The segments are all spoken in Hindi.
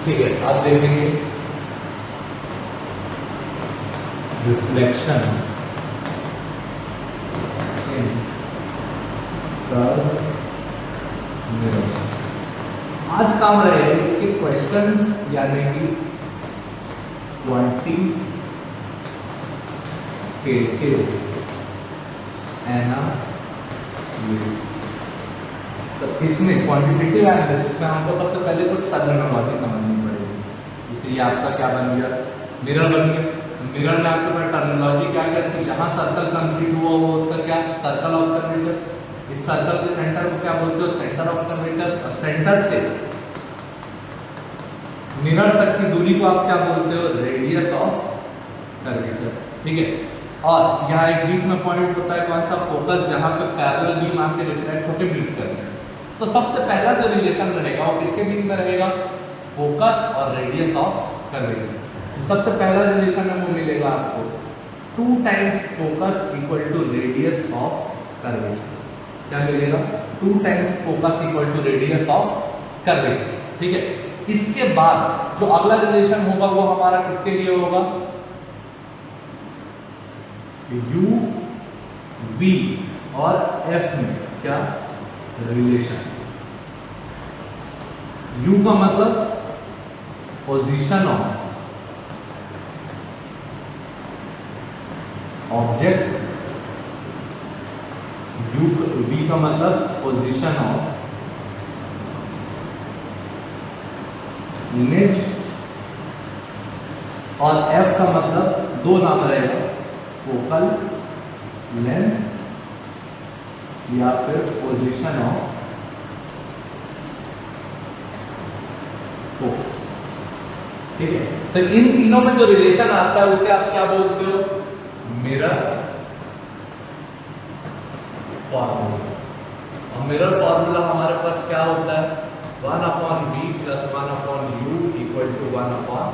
ठीक है, आप देखेंगे रिफ्लेक्शन इन कर्व मिरर। आज काम रहेगा इसके क्वेश्चंस, यानी कि क्वांटिटेटिव एनालिसिस। तो इसमें क्वांटिटेटिव एनालिसिस में हमको सबसे पहले कुछ टर्मिनोलॉजी समझनी पड़ेगी। जैसे ये आपका क्या बन गया, मिरर बन गया। मिरर में आपके पास टर्मिनोलॉजी क्या कहती है, जहां सर्कल कंप्लीट हुआ वो उसका क्या, सर्कल ऑफ कर्वेचर। इस सर्कल के सेंटर को क्या बोलते हो, सेंटर ऑफ कर्वेचर। और सेंटर से मिरर तक की दूरी को आप क्या बोलते हो, रेडियस ऑफ कर्वेचर। ठीक है, और यहाँ एक बीच में पॉइंट होता है कौन सा, फोकस, जहां पे पैरेलल बीम आपके रिफ्लेक्ट होकर मीट कर रहे हैं। तो सबसे पहला जो रिलेशन रहेगा वो किसके बीच में रहेगा, फोकस और रेडियस ऑफ कर्वेचर। तो सबसे पहला रिलेशन है वो मिलेगा आपको 2 times focus equal to radius of curvature. क्या मिलेगा, 2 times focus equal to radius of curvature. ठीक है, इसके बाद जो अगला रिलेशन होगा वो हमारा किसके लिए होगा, यू वी और एफ में क्या रिलेशन। यू का मतलब position of object, u v का मतलब पोजीशन ऑफ इमेज, और एफ का मतलब दो नाम रहेगा, फोकल लेंथ या फिर पोजीशन ऑफ फोकस। ठीक है, तो इन तीनों में जो रिलेशन आता है उसे आप क्या बोलते हो, मिरर फॉर्मूला। और मिरर फॉर्मूला हमारे पास क्या होता है, 1/v + 1/u = 1/f।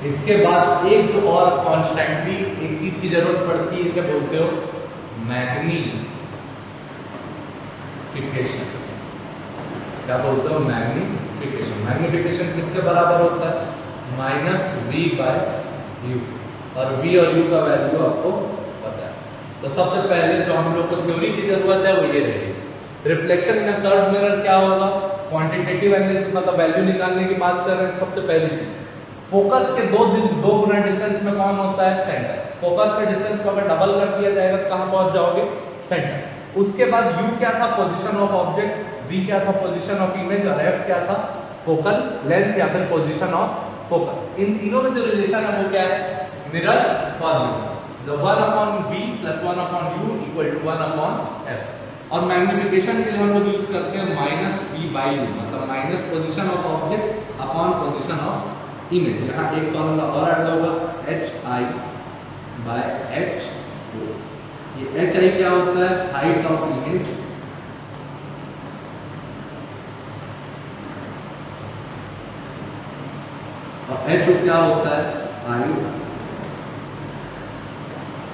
इसके बाद एक जो और कॉन्स्टेंटली एक चीज की जरूरत पड़ती है, इसे बोलते हो मैग्नीफिकेशन। क्या बोलते हो, मैग्नीफिकेशन। मैग्नीफिकेशन किसके बराबर होता है, -v/u। और v और u का वैल्यू आपको पता है। तो सबसे पहले जो हम लोग को थ्योरी की जरूरत है वो ये रहेगी, reflection in a curve mirror क्या होगा, क्वांटिटेटिव एनालिसिस मतलब वैल्यू निकालने की बात कर रहे हैं। सबसे पहली चीज, फोकस के दो गुना डिस्टेंस में कौन होता है, सेंटर। फोकस के डिस्टेंस को अगर डबल कर दिया जाएगा तो कहां पहुंच जाओगे, सेंटर। उसके बाद u क्या था, पोजीशन ऑफ ऑब्जेक्ट, v क्या था, पोजीशन ऑफ इमेज, और f क्या था, फोकल लेंथ या फिर पोजीशन ऑफ फोकस। इन तीनों में जो रिलेशन है वो क्या है, मिरर फॉर्मूला। जो 1/v + 1/u = 1/f। और मैग्नीफिकेशन के लिए हम लोग यूज करते हैं -v/u, मतलब minus position of object upon position of image. यहाँ एक फॉर्मूला और ऐड होगा, hi/h। ये hi क्या होता है, हाइट ऑफ इमेज, और h क्या होता है, हाइट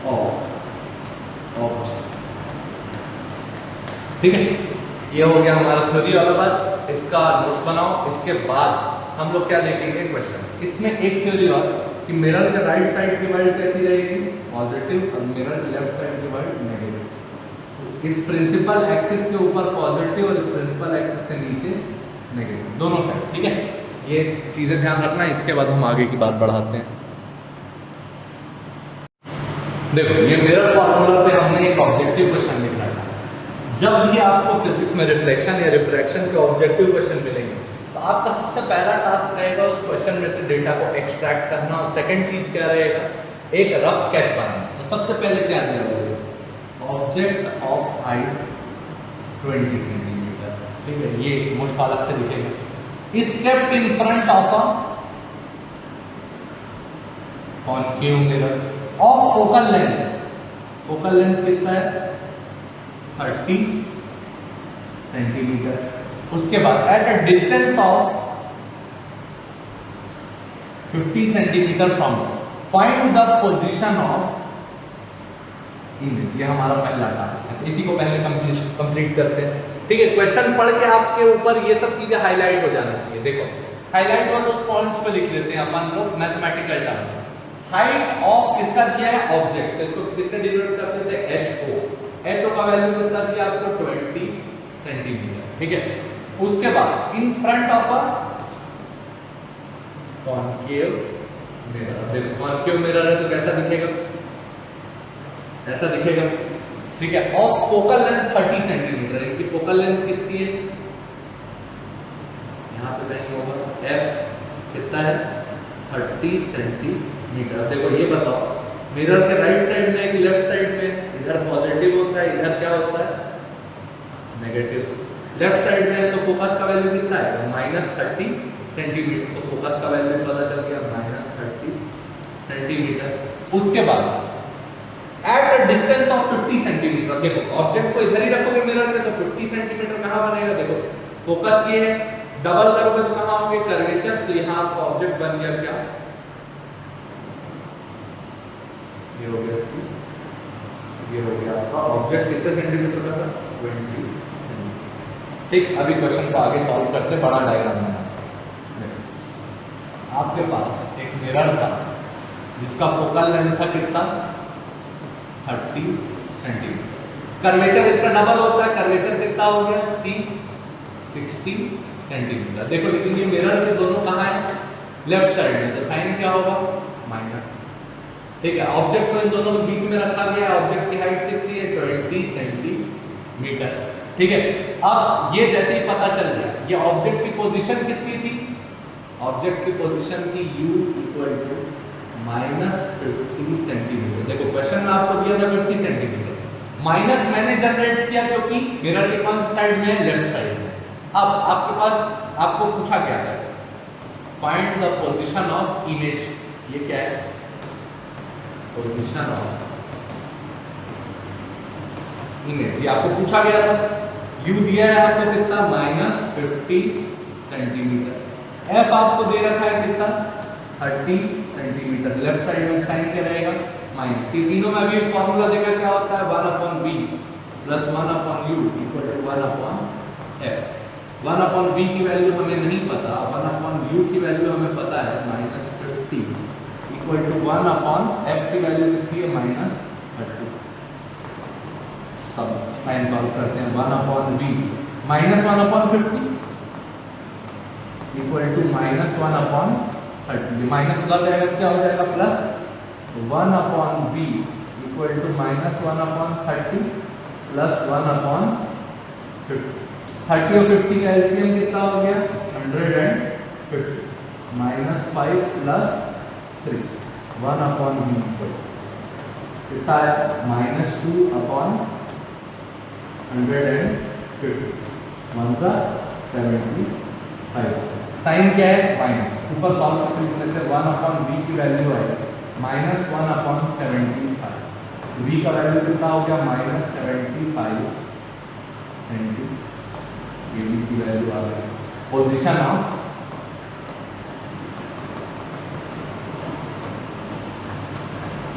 ऑफ ऑब्जेक्ट। ठीक है, ये हो गया हमारा थ्योरी वाला बात। इसका नोट्स बनाओ। इसके बाद हम लोग क्या देखेंगे, क्वेश्चंस। इसमें एक थ्योरी और कि मिरर के राइट साइड की वाइड कैसी रहेगी, पॉजिटिव, और मिरर के लेफ्ट साइड की वाइड नेगेटिव। तो इस प्रिंसिपल एक्सिस के ऊपर पॉजिटिव और इस प्रिंसिपल एक्सिस के नीचे नेगेटिव, दोनों साइड। ठीक है, ये चीजें ध्यान रखना। इसके बाद हम आगे की बात बढ़ाते हैं। देखो, ये मिरर फॉर्मूला पे हमने एक ऑब्जेक्टिव क्वेश्चन लिखा था। जब भी आपको फिजिक्स में रिफ्लेक्शन या रिफ्रैक्शन के ऑब्जेक्टिव क्वेश्चन मिलेंगे तो आपका सबसे पहला टास्क रहेगा उस क्वेश्चन में से डेटा को एक्सट्रैक्ट करना, और सेकंड चीज क्या रहेगा, एक रफ स्केच बनाना। तो सबसे पहले क्या दिया होगा, ऑब्जेक्ट ऑफ हाइट 20 सेंटीमीटर। ठीक है, ये मुझ पालक से लिखेगा, is kept in front of a concave mirror of focal length. Focal length कितना है, 30 सेंटीमीटर। उसके बाद at a distance of 50 centimetre from, find the position of image. ये हमारा पहला टास्क है, इसी को पहले कंप्लीट करते हैं। ठीक है, क्वेश्चन पढ़ के आपके ऊपर ये सब चीजें हाईलाइट हो जाना चाहिए। देखो हाईलाइट हुआ तो उस पॉइंट्स पे लिख लेते हैं अपन लोग मैथमेटिकल टर्म्स में। हाइट ऑफ किसका दिया है, ऑब्जेक्ट, तो इसको किससे डिनोट करते थे, HO। HO का वैल्यू कितना दिया आपको, 20 सेंटीमीटर, ठीक है। उसके बाद in front of a concave mirror, देखो कॉनकेव मिरर है तो कैसा दिखेगा, ऐसा दिखेगा, ठीक है। और फोकल लेंथ 30 सेंटीमीटर, इनकी फोकल लेंथ कितनी है, यहाँ पे कहीं होगा, F कितना है, 30 सेंटीमीटर। देखो ये बताओ, मिरर के राइट साइड में एक लेफ्ट साइड में, इधर पॉजिटिव होता है, इधर क्या होता है, नेगेटिव। लेफ्ट साइड में है तो फोकस का वैल्यू कितना है, -30 सेंटीमीटर, तो फोकस का वैल्यू पता चल गया -30 सेंटीमीटर। उसके बाद at a distance of 50 centimetre, देखो ऑब्जेक्ट को इधर ही रखोगे मिरर में तो 50 सेंटीमीटर कहां बनेगा, देखो फोकस ये है, डबल करोगे तो कहां होंगे, कर्वेचर, तो यहां आपका ऑब्जेक्ट बन गया क्या, ये हो गया C, ये हो गया आपका ऑब्जेक्ट कितने सेंटीमीटर का था, 20 सेंटीमीटर। ठीक, अभी क्वेश्चन को आगे सॉल्व करते, बड़ा डायग्राम है। आपके पास एक मिरर था जिसका फोकल लेंथ था कितना, 30 सेंटीमीटर। कर्वेचर इसका डबल होता है, कर्वेचर कितना हो गया, C, 60 सेंटीमीटर। देखो लेकिन ये मिरर के दोनों कहाँ है, लेफ्ट साइड में, तो साइन क्या होगा, माइनस, ठीक है। ऑब्जेक्ट को इन दोनों के बीच में रखा गया, ऑब्जेक्ट की हाइट कितनी है, 20 सेंटीमीटर, ठीक है। अब ये जैसे ही पता चल गया, ये ऑब्जेक्ट की पोजीशन कितनी थी, ऑब्जेक्ट की पोजीशन थी U इक्वल टू -50 सेंटीमीटर। देखो क्वेश्चन में आपको दिया था 50 सेंटीमीटर, माइनस मैंने जनरेट किया क्योंकि मिरर के कौन सी साइड में है, लेफ्ट साइड में। अब आपके पास आपको पूछा क्या है, find the position of image, ये क्या है, पोजीशन ऑफ इमेज, ये आपको पूछा गया था। U दिया है आपको कितना, -50 सेंटीमीटर। F आपको दे रखा है कितना, 30 सेंटीमीटर। लेफ्ट साइड में साइन क्या रहेगा, माइनस। ये तीनों में अभी फॉर्मूला देखा क्या होता है, 1/v plus 1/u equal to 1/f। 1/v की वैल्यू हमें नहीं पता, 1/u की वैल्यू हमें पता है -50 इक्वल टू 1/f की वैल्यू कितनी है, -30। सब साइन सॉल्व करते हैं, 1/v minus 1/50 equal to -1/30। Minus उधर जाएगा क्या हो जाएगा, plus 1/v equal to -1/30 plus 1/50। 30 और 50 का एलसीएम कितना हो गया, 150, -5 प्लस 3, 1/v कितना है, -2/150, 1 का 75। साइन क्या है, माइनस, ऊपर सॉल्व करके लिख लेते हैं, 1/v की वैल्यू है -1/75, v का वैल्यू कितना हो गया, -75 सेंटीमीटर, ये v की वैल्यू आ गई। पोजीशन ऑफ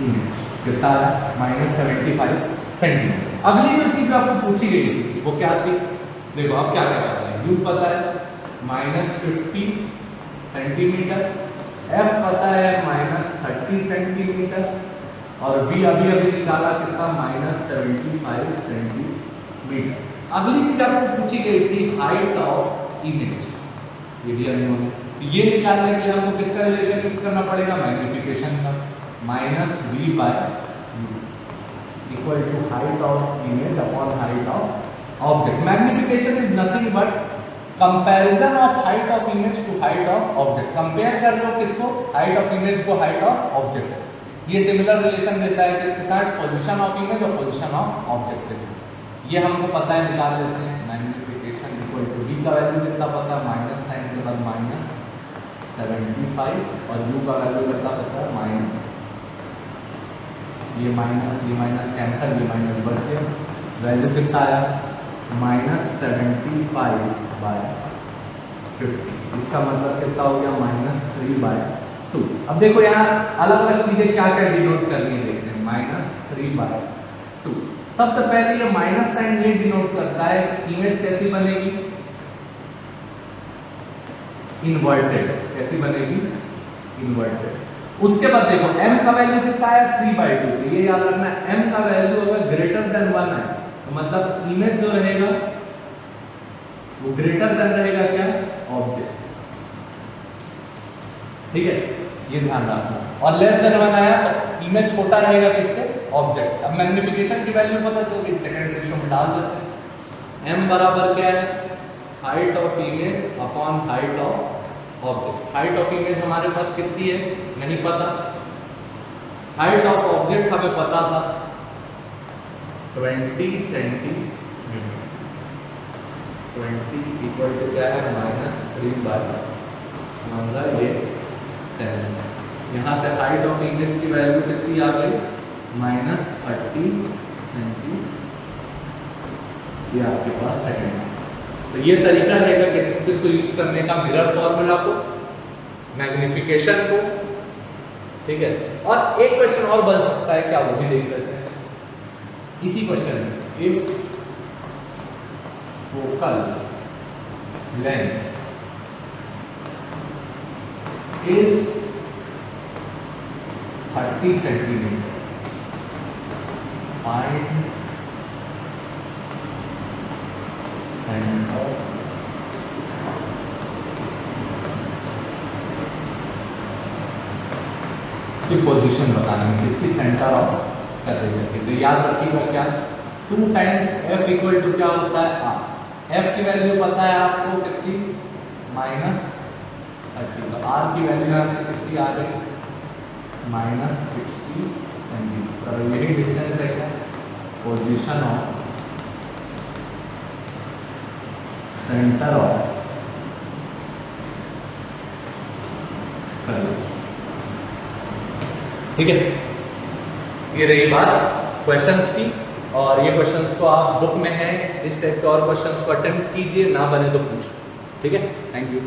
इमेज कितना है, -75 सेंटीमीटर। अगली जो चीज आपको पूछी गई थी वो क्या थी, देखो अब क्या क्या पता है, u पता है -50 सेंटीमीटर, f पता है -30 सेंटीमीटर, और v अभी अभी निकाला कितना, -75 सेंटीमीटर। अगली चीज आपको पूछी गई थी हाइट ऑफ इमेज, ये भी हमने, ये निकालने के लिए हमको किसका रिलेशन यूज करना पड़ेगा, मैग्निफिकेशन का, -v/u equal to height of image upon height of object. Magnification is nothing but comparison of height of image to height of object. Compare कर रहे हो किसको, हाइट ऑफ इमेज को हाइट ऑफ ऑब्जेक्ट से। ये सिमिलर रिलेशन देता है किसके साथ, पोजीशन ऑफ इमेज और पोजीशन ऑफ ऑब्जेक्ट के साथ। ये हमको पता है, निकाल लेते हैं। मैग्निफिकेशन इक्वल टू v का वैल्यू कितना पता है, माइनस साइन के बाद -75, और u का वैल्यू कितना पता है, माइनस, ये माइनस कैंसल, ये माइनस बढ़ गया, वैल्यू कितना आया, -75/50। इसका मतलब कितना हो गया, -3/2। अब देखो यहाँ अलग अलग चीजें क्या क्या डिनोट करनी है, देखते हैं, -3/2। सबसे पहले ये माइनस साइन ये डिनोट करता है कि इमेज कैसी बनेगी, इन्वर्टेड। कैसी बनेगी, इन्वर्टेड। उसके बाद देखो m का वैल्यू कितना है 3/2, तो ये याद रखना m का वैल्यू अगर ग्रेटर देन 1 है तो मतलब इमेज जो रहेगा वो ग्रेटर देन रहेगा क्या, ऑब्जेक्ट। ठीक है, ये ध्यान रखना। और लेस देन 1 आया तो इमेज छोटा रहेगा किससे, ऑब्जेक्ट। अब मैग्निफिकेशन की वैल्यू पता चल गई, सेकंड रेशियो में डाल देते हैं। m बराबर क्या है, height of image upon height of object. Height of image हमारे पास कितनी है नहीं पता, हाइट ऑफ ऑब्जेक्ट हमें पता था 20 सेंटीमीटर। 20 इक्वल टू क्या है -3/1 ये 10। यहाँ से हाइट ऑफ इमेज की वैल्यू कितनी आ गई -30 सेंटीमीटर। ये आपके पास सेकंड। तो ये तरीका रहेगा किसको यूज करने का, मिरर फॉर्मूला को, मैग्निफिकेशन को। ठीक है, और एक क्वेश्चन और बन सकता है, क्या वो भी देख लेते हैं इसी क्वेश्चन में। If focal length is 30 centimetre, find centre की पोजीशन बताना है, किसकी सेंटर ऑफ कर्वेचर की। तो याद रखिएगा क्या, 2 टाइम्स f इक्वल टू क्या होता है r। f की वैल्यू पता है आपको कितनी -30, तो r की वैल्यू यहाँ से कितनी आ गई -60 सेंटीमीटर। यही डिस्टेंस है क्या, position of centre of curvature. ठीक है, ये रही बात क्वेश्चंस की। और ये क्वेश्चंस को आप बुक में है, इस टाइप के और क्वेश्चंस को अटेम्प्ट कीजिए, ना बने तो पूछो। ठीक है, थैंक यू।